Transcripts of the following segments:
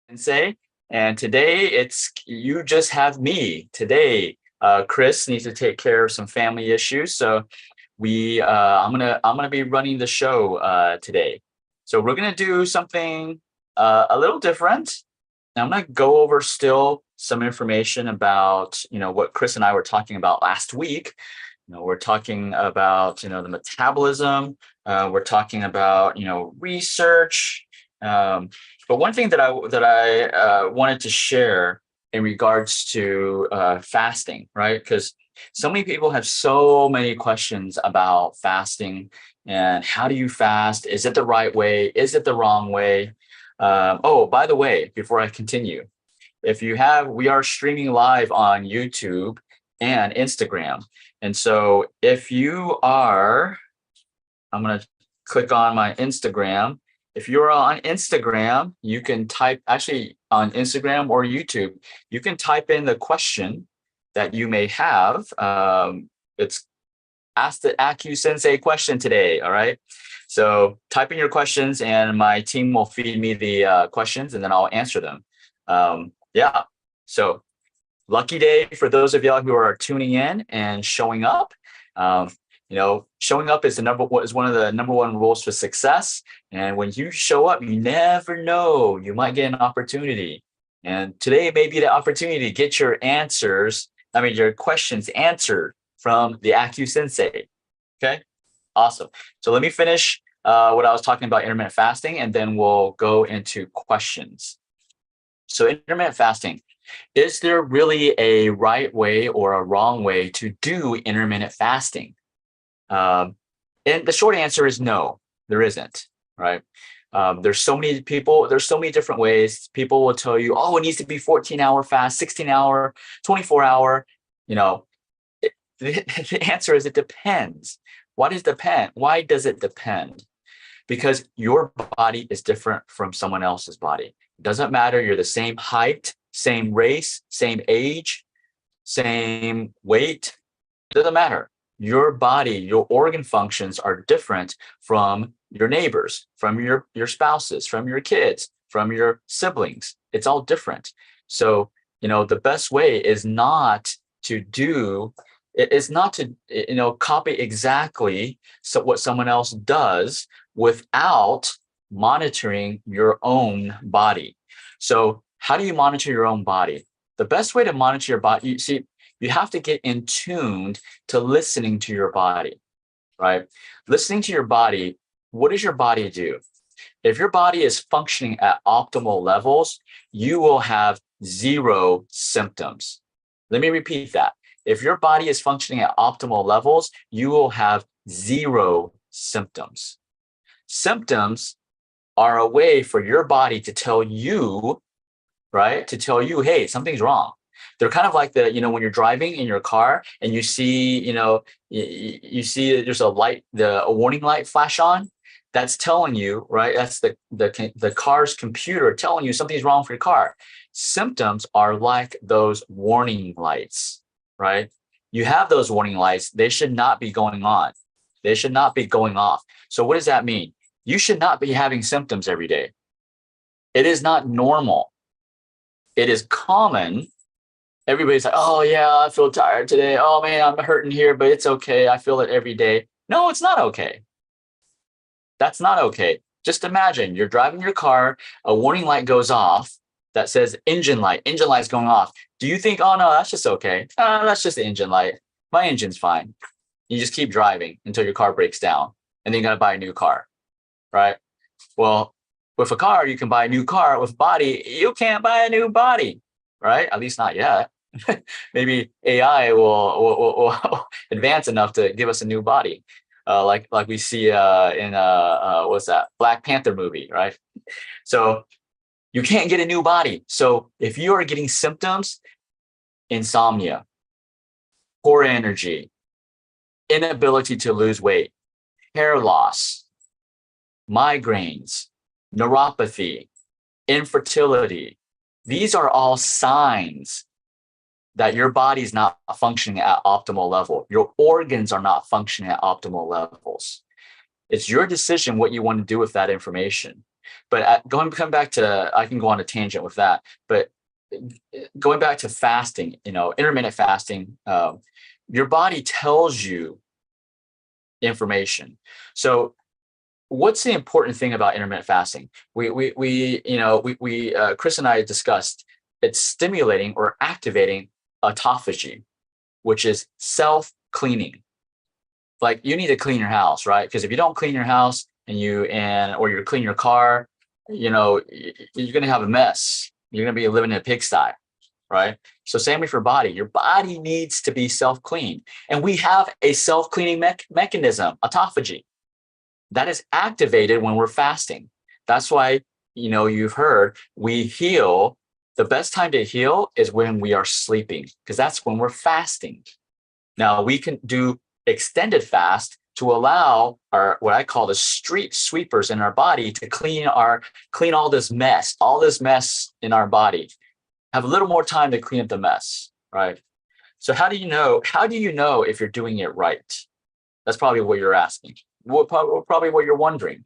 Sensei, and today it's you just have me. Today, Chris needs to take care of some family issues, so I'm gonna be running the show today. So we're gonna do something a little different. Now I'm gonna go over still some information about what Chris and I were talking about last week. We're talking about the metabolism. We're talking about research. Um, but one thing that I wanted to share in regards to fasting, right? Because so many people have so many questions about fasting and how do you fast? Is it the right way? Is it the wrong way? Oh, by the way, before I continue, we are streaming live on YouTube and Instagram. And so if you are, I'm going to click on my Instagram. If you're on Instagram, you can type, actually on Instagram or YouTube, you can type in the question that you may have. It's Ask the Acu Sensei question today. All right. So type in your questions and my team will feed me the questions and then I'll answer them. Yeah. So lucky day for those of y'all who are tuning in and showing up. Um, showing up is one of the number one rules for success. And when you show up, you never know, you might get an opportunity. And today may be the opportunity to get your your questions answered from the Acu Sensei. Okay, awesome. So let me finish what I was talking about intermittent fasting, and then we'll go into questions. So intermittent fasting. Is there really a right way or a wrong way to do intermittent fasting? And the short answer is no, there isn't, right? There's so many different ways. People will tell you, oh, it needs to be 14-hour fast, 16-hour, 24-hour. The answer is it depends. Why does it depend? Because your body is different from someone else's body. It doesn't matter, you're the same height, same race, same age, same weight. Doesn't matter. Your body, your organ functions are different from your neighbors, from your spouses, from your kids, from your siblings. It's all different. So, the best way is not to copy exactly what someone else does without monitoring your own body. So how do you monitor your own body? The best way to monitor your body, you have to get in tuned to listening to your body, right? Listening to your body, what does your body do? If your body is functioning at optimal levels, you will have zero symptoms. Let me repeat that. If your body is functioning at optimal levels, you will have zero symptoms. Symptoms are a way for your body to tell you, right? To tell you, hey, something's wrong. They're kind of like when you're driving in your car and you see, you see there's a warning light flash on. That's telling you, right? That's the car's computer telling you something's wrong with your car. Symptoms are like those warning lights, right? You have those warning lights. They should not be going on. They should not be going off. So what does that mean? You should not be having symptoms every day. It is not normal. It is common. Everybody's like, oh yeah, I feel tired today. Oh man, I'm hurting here, but it's okay. I feel it every day. No, it's not okay. That's not okay. Just imagine you're driving your car, a warning light goes off that says engine light's going off. Do you think, oh no, that's just okay. That's just the engine light. My engine's fine. You just keep driving until your car breaks down and then you got to buy a new car, right? Well, with a car, you can buy a new car. With body, you can't buy a new body, right? At least not yet. Maybe AI will advance enough to give us a new body, like we see in what's that Black Panther movie, right? So you can't get a new body. So if you are getting symptoms, insomnia, poor energy, inability to lose weight, hair loss, migraines, neuropathy, infertility, these are all signs that your body's not functioning at optimal level. Your organs are not functioning at optimal levels. It's your decision what you want to do with that information. But coming back to, I can go on a tangent with that, but going back to fasting, intermittent fasting, your body tells you information. So what's the important thing about intermittent fasting? Chris and I discussed it's stimulating or activating autophagy, which is self-cleaning. Like you need to clean your house, right? Because if you don't clean your house or you clean your car, you're going to have a mess. You're going to be living in a pigsty, right? So same with your body. Your body needs to be self-cleaned. And we have a self-cleaning mechanism, autophagy, that is activated when we're fasting. That's why, you've heard we heal. The best time to heal is when we are sleeping, because that's when we're fasting. Now we can do extended fast to allow what I call the street sweepers in our body to clean all this mess in our body. Have a little more time to clean up the mess, right? So how do you know if you're doing it right? That's probably what you're asking. Probably what you're wondering.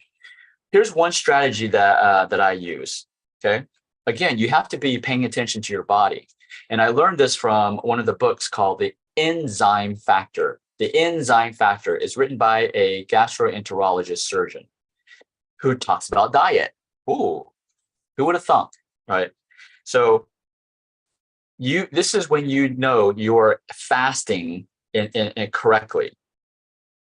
Here's one strategy that I use. Okay. Again, you have to be paying attention to your body. And I learned this from one of the books called The Enzyme Factor. The Enzyme Factor is written by a gastroenterologist surgeon who talks about diet. Ooh, who would have thunk, right? So this is when you're fasting correctly.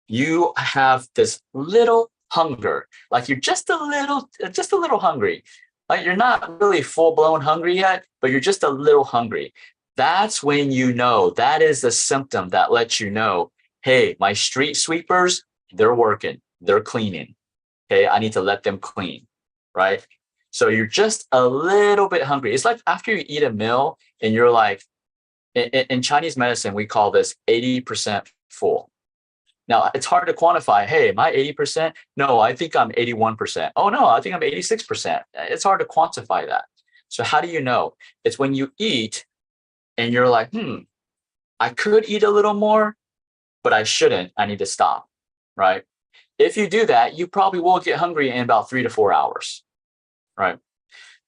You have this little hunger, like you're just a little hungry. Like you're not really full-blown hungry yet, but you're just a little hungry. That's when that is the symptom that lets you know, hey, my street sweepers, they're working, they're cleaning. Okay, I need to let them clean, right? So you're just a little bit hungry. It's like after you eat a meal and you're like, in Chinese medicine, we call this 80% full. Now, it's hard to quantify, hey, am I 80%? No, I think I'm 81%. Oh, no, I think I'm 86%. It's hard to quantify that. So how do you know? It's when you eat and you're like, I could eat a little more, but I shouldn't. I need to stop, right? If you do that, you probably will get hungry in about 3 to 4 hours, right?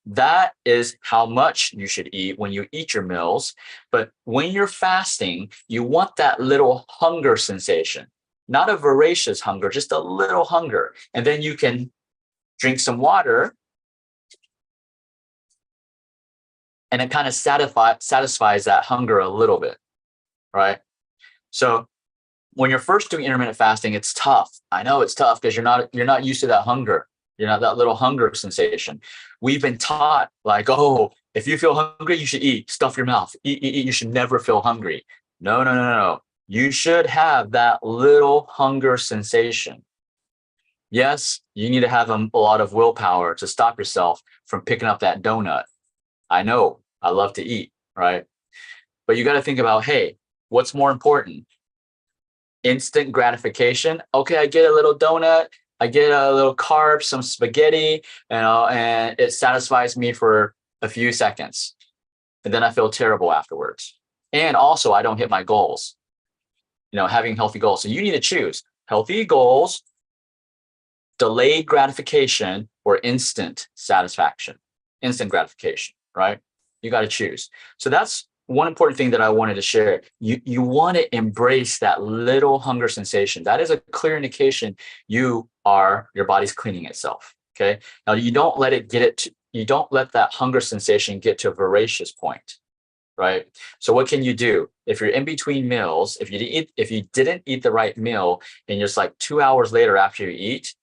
That is how much you should eat when you eat your meals. But when you're fasting, you want that little hunger sensation. Not a voracious hunger, just a little hunger. And then you can drink some water and it kind of satisfies that hunger a little bit, right? So when you're first doing intermittent fasting, it's tough. I know it's tough because you're not used to that hunger. You're not that little hunger sensation. We've been taught like, oh, if you feel hungry, you should eat, stuff your mouth, eat. You should never feel hungry. No. You should have that little hunger sensation. Yes, you need to have a lot of willpower to stop yourself from picking up that donut. I know, I love to eat, right? But you got to think about, hey, what's more important? Instant gratification. Okay, I get a little donut, I get a little carbs, some spaghetti, and it satisfies me for a few seconds. And then I feel terrible afterwards. And also, I don't hit my goals. Having healthy goals. So you need to choose healthy goals, delayed gratification, or instant satisfaction, instant gratification, right? You got to choose. So that's one important thing that I wanted to share. You want to embrace that little hunger sensation. That is a clear indication your body's cleaning itself. Okay. Now you don't let that hunger sensation get to a voracious point. Right. So what can you do if you're in between meals? If you didn't eat the right meal and just like 2 hours later after you eat,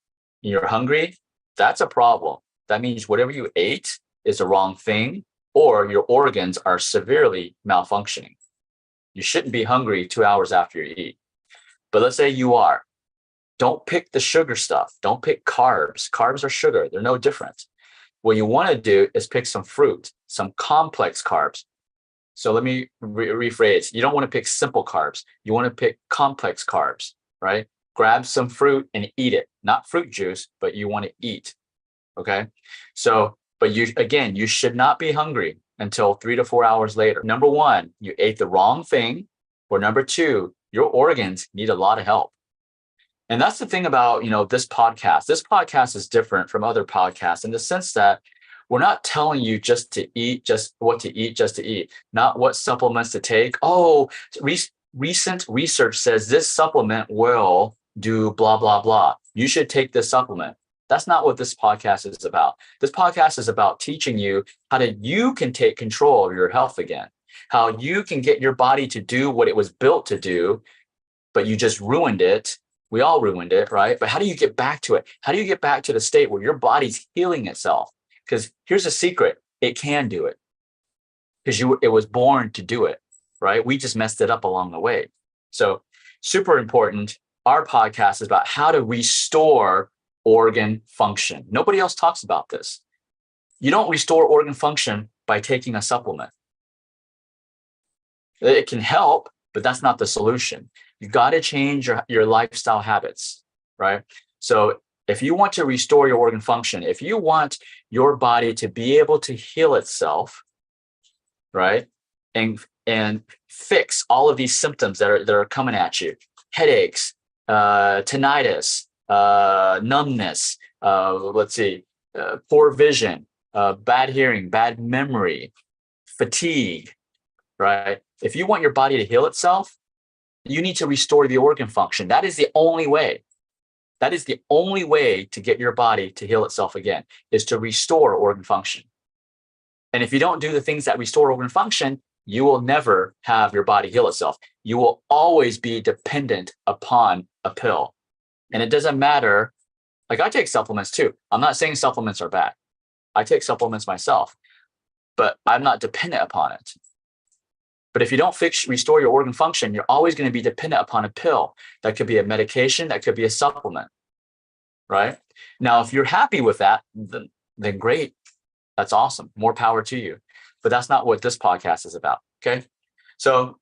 and you're hungry, that's a problem. That means whatever you ate is the wrong thing, or your organs are severely malfunctioning. You shouldn't be hungry 2 hours after you eat. But let's say you are. Don't pick the sugar stuff. Don't pick carbs. Carbs are sugar. They're no different. What you want to do is pick some fruit, some complex carbs. So let me rephrase. You don't want to pick simple carbs. You want to pick complex carbs, right? Grab some fruit and eat it. Not fruit juice, but you want to eat, okay? So, but you should not be hungry until 3 to 4 hours later. Number one, you ate the wrong thing. Or number two, your organs need a lot of help. And that's the thing about, this podcast. This podcast is different from other podcasts in the sense that we're not telling you just to eat, just what to eat, just to eat, not what supplements to take. Oh, recent research says this supplement will do blah, blah, blah. You should take this supplement. That's not what this podcast is about. This podcast is about teaching you how you can take control of your health again, how you can get your body to do what it was built to do, but you just ruined it. We all ruined it, right? But how do you get back to it? How do you get back to the state where your body's healing itself? Because here's a secret. It can do it because it was born to do it, right? We just messed it up along the way. So super important. Our podcast is about how to restore organ function. Nobody else talks about this. You don't restore organ function by taking a supplement. It can help, but that's not the solution. You got to change your lifestyle habits, right? So if you want to restore your organ function, if you want your body to be able to heal itself, right, and fix all of these symptoms that are coming at you, headaches, tinnitus, numbness, poor vision, bad hearing, bad memory, fatigue, right? If you want your body to heal itself, you need to restore the organ function. That is the only way. That is the only way to get your body to heal itself again, is to restore organ function. And if you don't do the things that restore organ function, you will never have your body heal itself. You will always be dependent upon a pill. And it doesn't matter. Like, I take supplements too. I'm not saying supplements are bad. I take supplements myself, but I'm not dependent upon it. But if you don't restore your organ function, you're always going to be dependent upon a pill. That could be a medication, that could be a supplement, right? Now, if you're happy with that, then great. That's awesome. More power to you. But that's not what this podcast is about, okay? So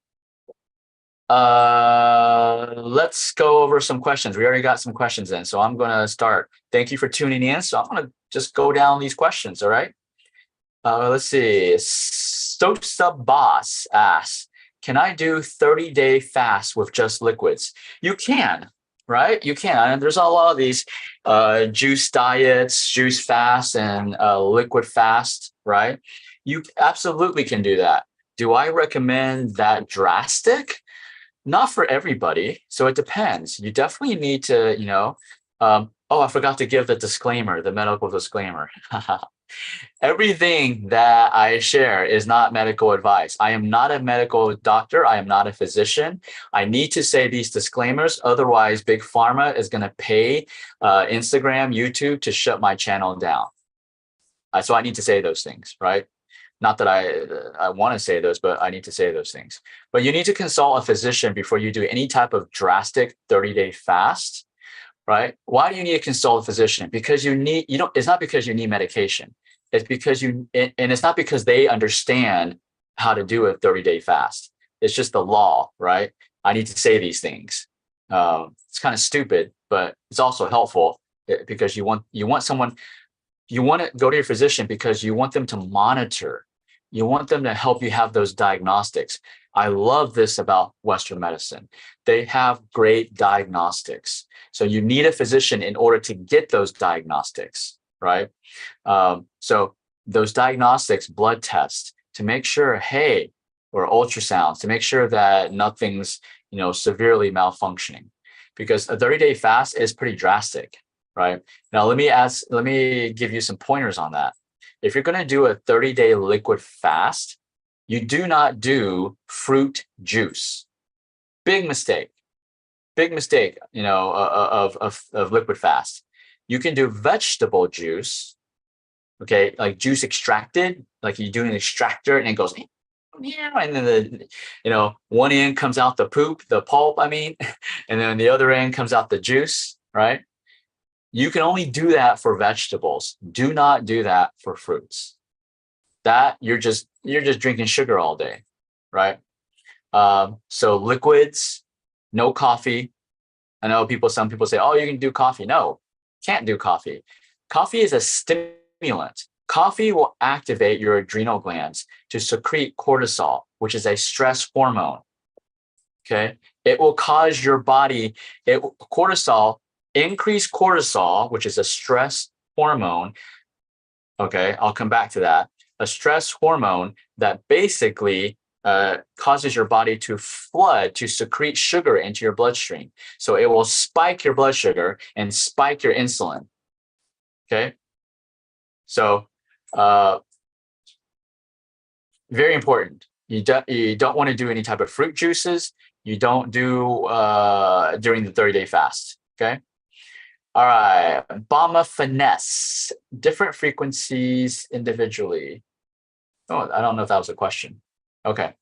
let's go over some questions. We already got some questions in, so I'm going to start. Thank you for tuning in. So I'm going to just go down these questions, all right? Let's see. Sosa Boss asks, can I do 30-day fast with just liquids? You can, right? You can. And there's a lot of these juice diets, juice fast, and liquid fast, right? You absolutely can do that. Do I recommend that drastic? Not for everybody. So it depends. You definitely need to, I forgot to give the disclaimer, the medical disclaimer. Everything that I share is not medical advice. I am not a medical doctor. I am not a physician. I need to say these disclaimers. Otherwise, Big Pharma is going to pay Instagram, YouTube to shut my channel down. So I need to say those things, right? Not that I want to say those, but I need to say those things. But you need to consult a physician before you do any type of drastic 30-day fast, right? Why do you need to consult a physician? Because it's not because you need medication. It's because and it's not because they understand how to do a 30-day fast. It's just the law, right? I need to say these things. It's kind of stupid, but it's also helpful because you want to go to your physician because you want them to monitor. You want them to help you have those diagnostics. I love this about Western medicine. They have great diagnostics. So you need a physician in order to get those diagnostics, right? So those diagnostics, blood tests to make sure, or ultrasounds to make sure that nothing's, severely malfunctioning, because a 30-day fast is pretty drastic, right? Now, let me give you some pointers on that. If you're going to do a 30-day liquid fast, you do not do fruit juice. Big mistake, of liquid fast. You can do vegetable juice, okay, like juice extracted, like you do an extractor and it goes, and then one end comes out the pulp, and then the other end comes out the juice, right? You can only do that for vegetables. Do not do that for fruits. That you're just drinking sugar all day, right? So liquids, no coffee. I know some people say, oh, you can do coffee. No, can't do coffee. Coffee is a stimulant. Coffee will activate your adrenal glands to secrete cortisol, which is a stress hormone. Okay. It will cause your body, increase cortisol, which is a stress hormone. Okay. I'll come back to that. A stress hormone that basically causes your body to secrete sugar into your bloodstream. So it will spike your blood sugar and spike your insulin. Okay. So, very important. You don't want to do any type of fruit juices. You don't do during the 30-day fast. Okay. All right. Bama finesse. Different frequencies individually. Oh, I don't know if that was a question. Okay.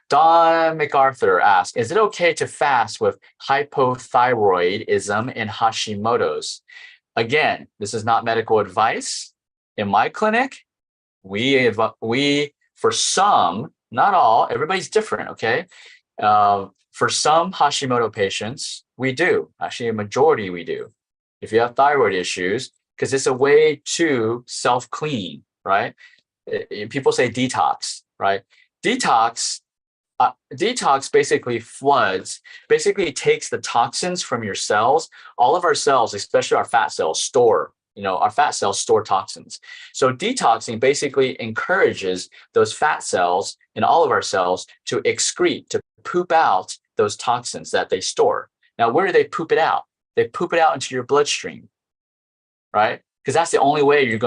Don MacArthur asks, is it okay to fast with hypothyroidism and Hashimoto's? Again, this is not medical advice. In my clinic, we for some, not all, everybody's different, okay? For some Hashimoto patients, we do. Actually, a majority we do. If you have thyroid issues, because it's a way to self-clean, right? People say detox, right? Detox basically basically takes the toxins from your cells. All of our cells, especially our fat cells, our fat cells store toxins. So detoxing basically encourages those fat cells in all of our cells to excrete, to poop out those toxins that they store. Now, where do they poop it out? They poop it out into your bloodstream, right? Because that's the only way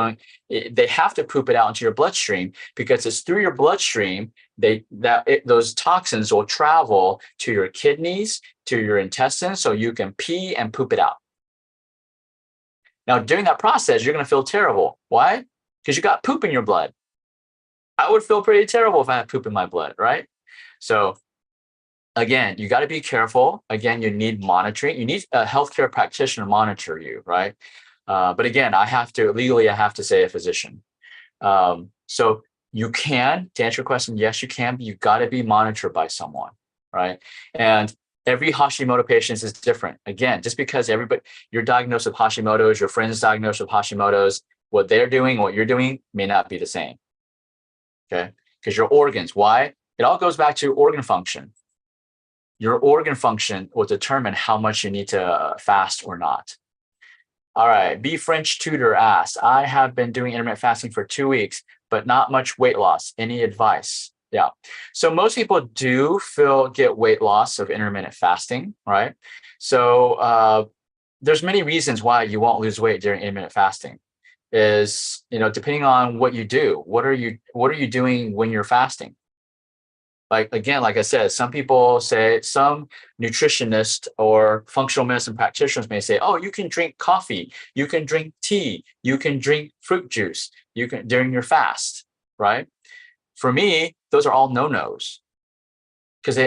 they have to poop it out into your bloodstream, because it's through your bloodstream those toxins will travel to your kidneys, to your intestines, so you can pee and poop it out. Now, during that process, you're going to feel terrible. Why? Because you got poop in your blood. I would feel pretty terrible if I had poop in my blood, right? So again, you got to be careful. Again, you need monitoring. You need a healthcare practitioner to monitor you, right? But again, I have to say a physician. So you can, to answer your question, yes, you can, but you got to be monitored by someone, right? And every Hashimoto patient is different. Again, just because you're diagnosed with Hashimoto's, your friend's diagnosed with Hashimoto's, what they're doing, what you're doing may not be the same. Okay? Because your organs, why? It all goes back to organ function. Your organ function will determine how much you need to fast or not. All right. B French Tutor asks, I have been doing intermittent fasting for 2 weeks, but not much weight loss. Any advice? Yeah. So most people do get weight loss of intermittent fasting, right? So there's many reasons why you won't lose weight during intermittent fasting. Is, depending on what you do. What are you doing when you're fasting? Like I said, some nutritionists or functional medicine practitioners may say, oh, you can drink coffee, you can drink tea, you can drink fruit juice, during your fast, right? For me, those are all no-nos, because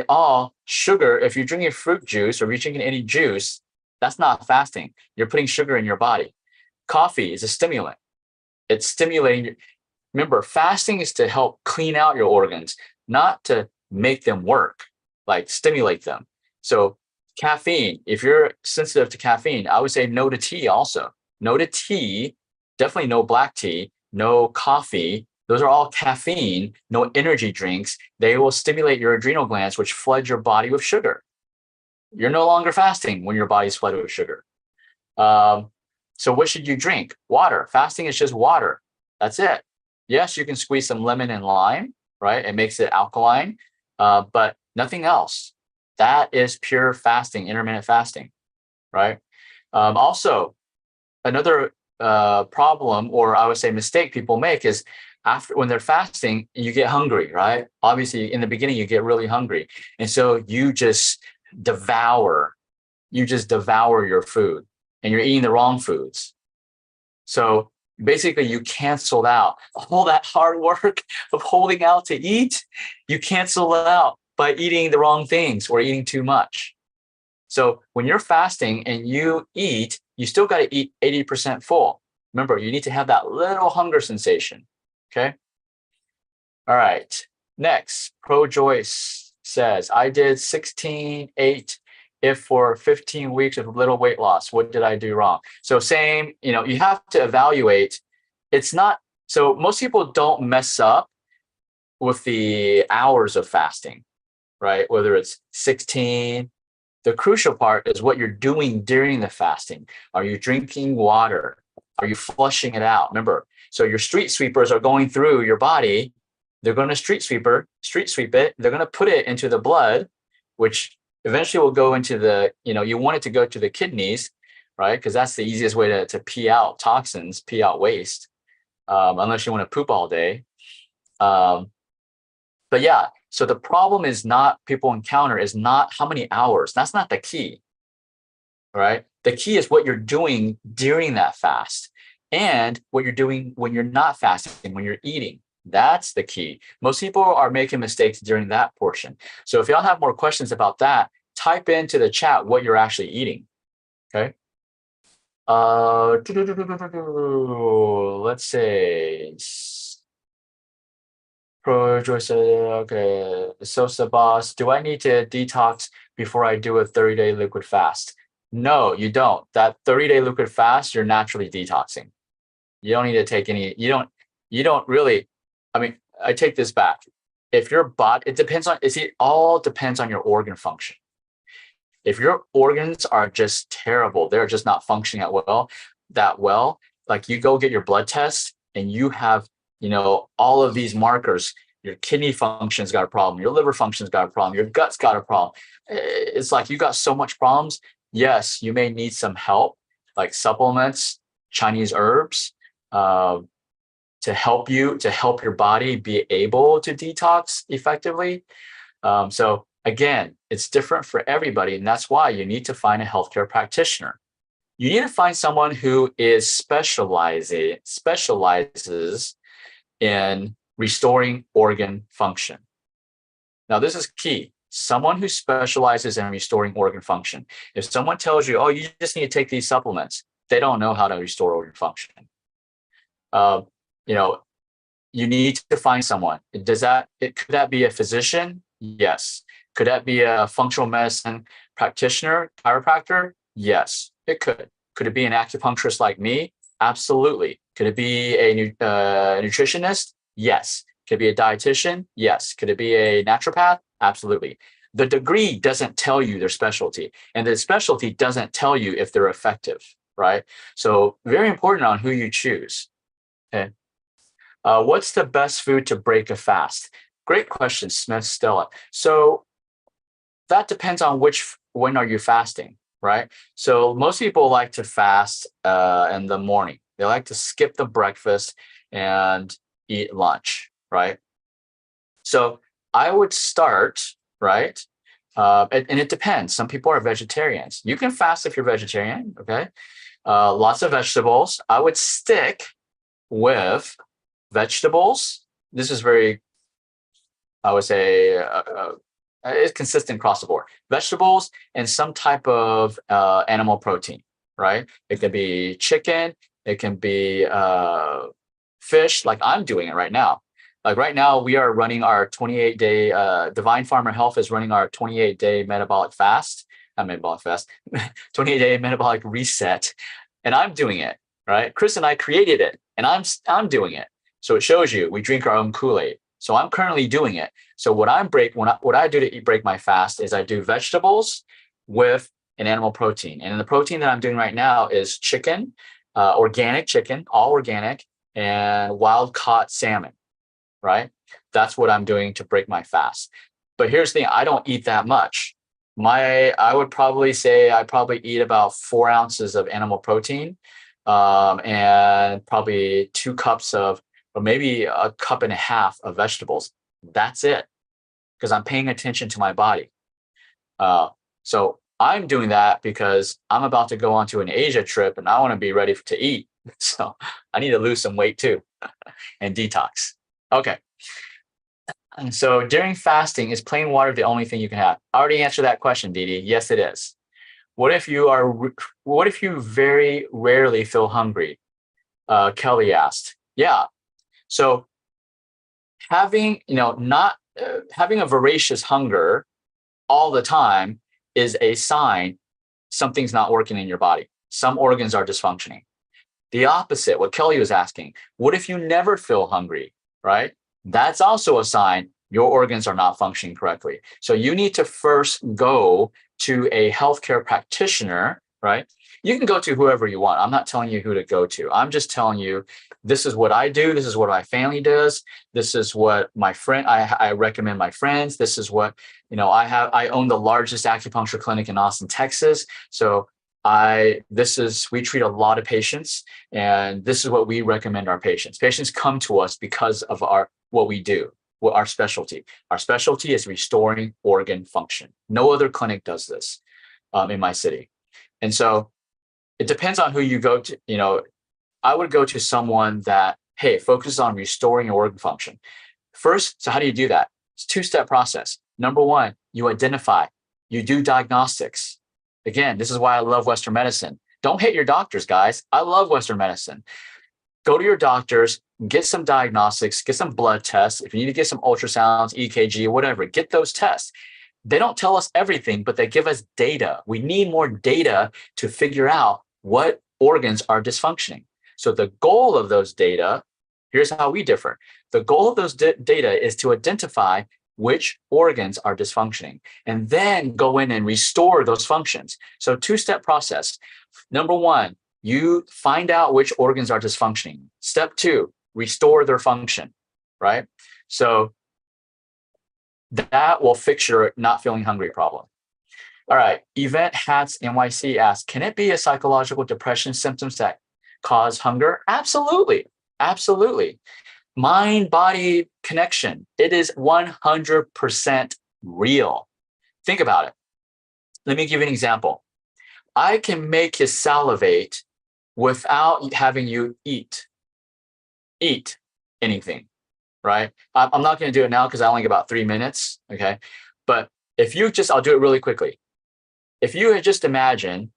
sugar, if you're drinking fruit juice or you're drinking any juice, that's not fasting. You're putting sugar in your body. Coffee is a stimulant. It's stimulating. Remember, fasting is to help clean out your organs, not to make them work, like stimulate them. So caffeine, if you're sensitive to caffeine, I would say no to tea also. No to tea, definitely no black tea, no coffee. Those are all caffeine, no energy drinks. They will stimulate your adrenal glands, which flood your body with sugar. You're no longer fasting when your body's flooded with sugar. So what should you drink? Water. Fasting is just water. That's it. Yes, you can squeeze some lemon and lime, right? It makes it alkaline, but nothing else. That is pure fasting, intermittent fasting, right? Also, another problem, or I would say mistake people make, is when they're fasting, you get hungry, right? Obviously, in the beginning, you get really hungry. And so you just devour your food, and you're eating the wrong foods. So basically, you canceled out all that hard work of holding out to eat. You cancel it out by eating the wrong things or eating too much. So when you're fasting and you eat, you still got to eat 80% full. Remember, you need to have that little hunger sensation. Okay. All right. Next, Pro Joyce says, I did 16-8 if for 15 weeks with little weight loss. What did I do wrong? So same, you have to evaluate. So most people don't mess up with the hours of fasting. right? Whether it's 16, the crucial part is what you're doing during the fasting. Are you drinking water? Are you flushing it out? Remember, so your street sweepers are going through your body. They're going to street sweep it. They're going to put it into the blood, which eventually will go into the, you want it to go to the kidneys, right? Because that's the easiest way to pee out toxins, pee out waste, unless you want to poop all day. But yeah, so the problem is not people encounter is not how many hours. That's not the key, right? The key is what you're doing during that fast and what you're doing when you're not fasting, when you're eating. That's the key. Most people are making mistakes during that portion. So if y'all have more questions about that, type into the chat what you're actually eating. Okay. Let's say Pro Joyce, okay. Sosa Boss, do I need to detox before I do a 30-day liquid fast? No, you don't. That 30-day liquid fast, you're naturally detoxing. You don't need to take any, you don't really, I mean, I take this back. If your body, it all depends on your organ function. If your organs are just terrible, they're just not functioning that well, like you go get your blood test and you have, all of these markers, your kidney function's got a problem, your liver function's got a problem, your gut's got a problem. It's like you got so much problems. Yes, you may need some help, like supplements, Chinese herbs, to help your body be able to detox effectively. So again, it's different for everybody. And that's why you need to find a healthcare practitioner. You need to find someone who is specializes in restoring organ function. Now, this is key. Someone who specializes in restoring organ function. If someone tells you, oh, you just need to take these supplements, they don't know how to restore organ function. You need to find someone. Could that be a physician? Yes. Could that be a functional medicine practitioner, chiropractor? Yes, it could. Could it be an acupuncturist like me? Absolutely. Could it be a nutritionist? Yes. Could it be a dietitian? Yes. Could it be a naturopath? Absolutely. The degree doesn't tell you their specialty, and the specialty doesn't tell you if they're effective, right? So very important on who you choose. Okay. What's the best food to break a fast? Great question, Smith Stella. So that depends on when are you fasting, right? So most people like to fast in the morning. They like to skip the breakfast and eat lunch, right? So I would start, right? And it depends. Some people are vegetarians. You can fast if you're vegetarian, okay? Lots of vegetables. I would stick with vegetables. This is very, I would say, it's consistent across the board. Vegetables and some type of animal protein, right? It can be chicken. It can be fish, like I'm doing it right now. Like right now, we are running our 28-day, Divine Farmer Health is running our 28-day metabolic fast, not metabolic fast, 28-day metabolic reset. And I'm doing it, right? Chris and I created it, and I'm doing it. So it shows you, we drink our own Kool-Aid. So I'm currently doing it. So what I do to break my fast is I do vegetables with an animal protein. And the protein that I'm doing right now is chicken, organic chicken, all organic, and wild caught salmon, right? That's what I'm doing to break my fast. But here's the thing, I don't eat that much. I would probably say I probably eat about 4 ounces of animal protein, and probably 2 cups of, or maybe a cup and a half of vegetables. That's it, because I'm paying attention to my body. So I'm doing that because I'm about to go on to an Asia trip and I want to be ready to eat. So I need to lose some weight too and detox. Okay. And so during fasting, is plain water the only thing you can have? I already answered that question, Didi. Yes, it is. What if you very rarely feel hungry? Kelly asked. Yeah. So having a voracious hunger all the time is a sign something's not working in your body. Some organs are dysfunctioning. The opposite, what Kelly was asking, what if you never feel hungry, right? That's also a sign your organs are not functioning correctly. So you need to first go to a healthcare practitioner, right? You can go to whoever you want. I'm not telling you who to go to. I'm just telling you, this is what I do. This is what my family does. This is what my friend, I recommend my friends. This is what, I own the largest acupuncture clinic in Austin, Texas. So we treat a lot of patients, and this is what we recommend our patients. Patients come to us because of what we do, our specialty. Our specialty is restoring organ function. No other clinic does this in my city. And so it depends on who you go to. I would go to someone that, hey, focuses on restoring your organ function. First, so how do you do that? It's a two-step process. Number one, you identify, you do diagnostics. Again, this is why I love Western medicine. Don't hate your doctors, guys. I love Western medicine. Go to your doctors, get some diagnostics, get some blood tests. If you need to get some ultrasounds, EKG, whatever, get those tests. They don't tell us everything, but they give us data. We need more data to figure out what organs are dysfunctioning. So the goal of those data, here's how we differ. The goal of those data is to identify which organs are dysfunctioning, and then go in and restore those functions. So two-step process. Number one, you find out which organs are dysfunctioning. Step two, restore their function, right? So that will fix your not feeling hungry problem. All right, Event Hats NYC asks, can it be a psychological depression symptoms that cause hunger? Absolutely, absolutely. Mind-body connection, it is 100% real. Think about it. Let me give you an example. I can make you salivate without having you eat anything, right? I'm not going to do it now because I only get about 3 minutes, okay? But I'll do it really quickly. If you had just imagine,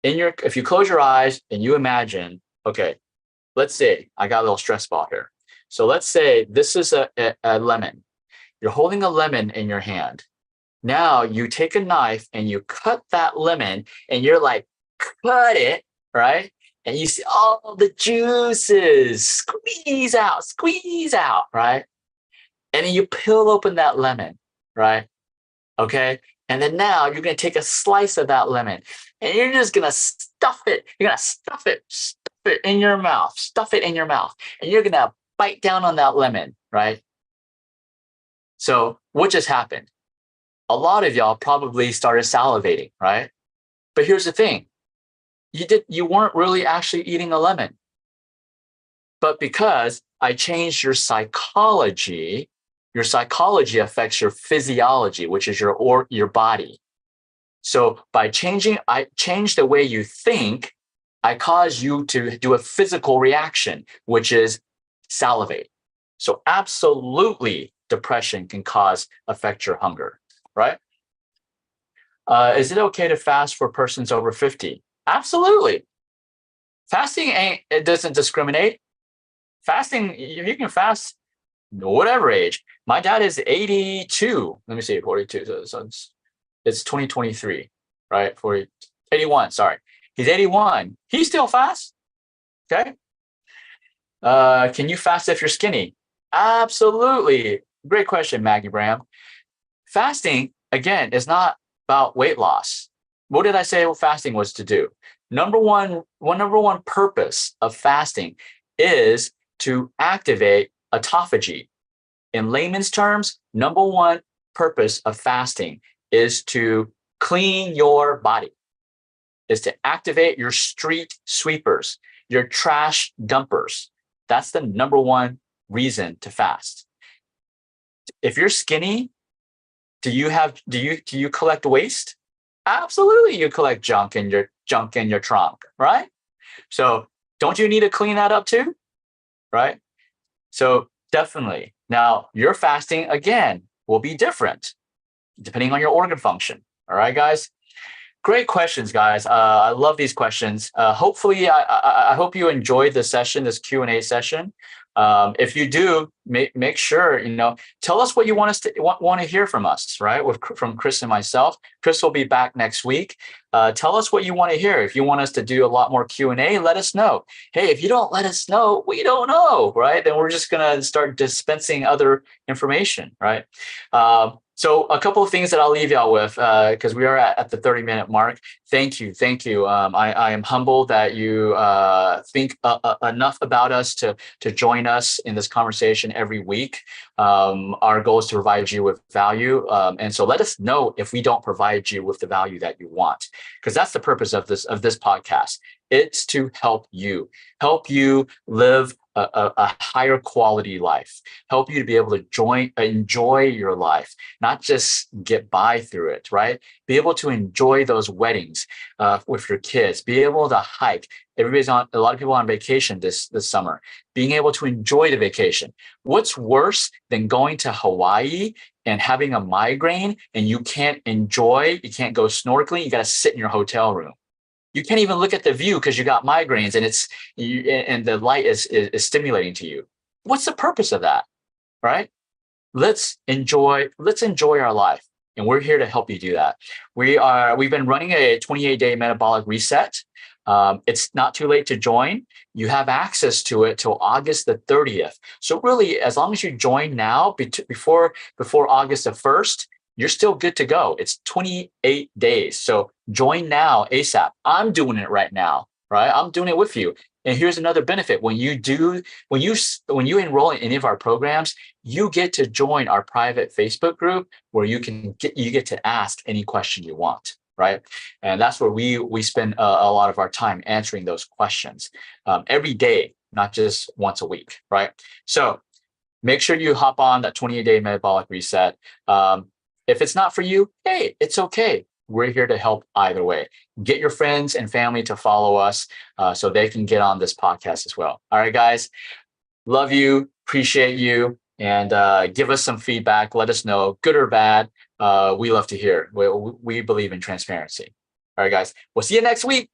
if you close your eyes and you imagine, okay, let's say I got a little stress ball here. So let's say this is a lemon. You're holding a lemon in your hand. Now you take a knife and you cut that lemon, and you're like, cut it, right? And you see all the juices squeeze out, right? And then you peel open that lemon, right? Okay. And then now you're going to take a slice of that lemon, and you're just going to stuff it. You're going to stuff it in your mouth, and you're going to bite down on that lemon, right? So what just happened? A lot of y'all probably started salivating, right? But here's the thing. You weren't really actually eating a lemon. But because I changed your psychology affects your physiology, which is your body. So I changed the way you think, I cause you to do a physical reaction, which is salivate. So absolutely, depression can affect your hunger, right? Is it okay to fast for persons over 50? Absolutely. Fasting it doesn't discriminate. Fasting, you can fast whatever age. My dad is 82. Let me see, 42. So it's 2023, right? 81, sorry. He's 81. He still fasts. Okay. Can you fast if you're skinny? Absolutely. Great question, Maggie Bram. Fasting, again, is not about weight loss. What did I say what fasting was to do? Number one purpose of fasting is to activate autophagy. In layman's terms, number one purpose of fasting is to clean your body, is to activate your street sweepers, your trash dumpers. That's the number one reason to fast. If you're skinny, do you collect waste? Absolutely, you collect junk in your trunk, right? So don't you need to clean that up too? Right? So definitely. Now, your fasting, again, will be different depending on your organ function. All right, guys? Great questions, guys. I love these questions. Hopefully, I hope you enjoyed this session, this Q&A session. If you do, make sure, tell us what you want us to want to hear from us, right? From Chris and myself. Chris will be back next week. Tell us what you want to hear. If you want us to do a lot more Q&A, let us know. Hey, if you don't let us know, we don't know, right? Then we're just going to start dispensing other information, right? So a couple of things that I'll leave y'all with, because we are at the 30-minute mark. Thank you. I am humbled that you think enough about us to join us in this conversation every week. Our goal is to provide you with value, and so let us know if we don't provide you with the value that you want, because that's the purpose of this podcast. It's to help you live a higher quality life, help you to be able to enjoy your life, not just get by through it, right? Be able to enjoy those weddings with your kids, be able to hike. A lot of people on vacation this summer, being able to enjoy the vacation. What's worse than going to Hawaii and having a migraine and you can't go snorkeling, you got to sit in your hotel room. You can't even look at the view because you got migraines and the light is stimulating to you. What's the purpose of that, right? Let's enjoy our life. And we're here to help you do that. We've been running a 28-day metabolic reset. It's not too late to join. You have access to it till August the 30th. So really, as long as you join now, before August the 1st, you're still good to go. It's 28 days. So join now ASAP. I'm doing it right now, right? I'm doing it with you. And here's another benefit. When you enroll in any of our programs, you get to join our private Facebook group where you get to ask any question you want, right? And that's where we spend a lot of our time answering those questions every day, not just once a week, right? So make sure you hop on that 28-day metabolic reset. If it's not for you, hey, it's okay. We're here to help either way. Get your friends and family to follow us so they can get on this podcast as well. All right, guys. Love you. Appreciate you. And give us some feedback. Let us know, good or bad. We love to hear. We believe in transparency. All right, guys. We'll see you next week.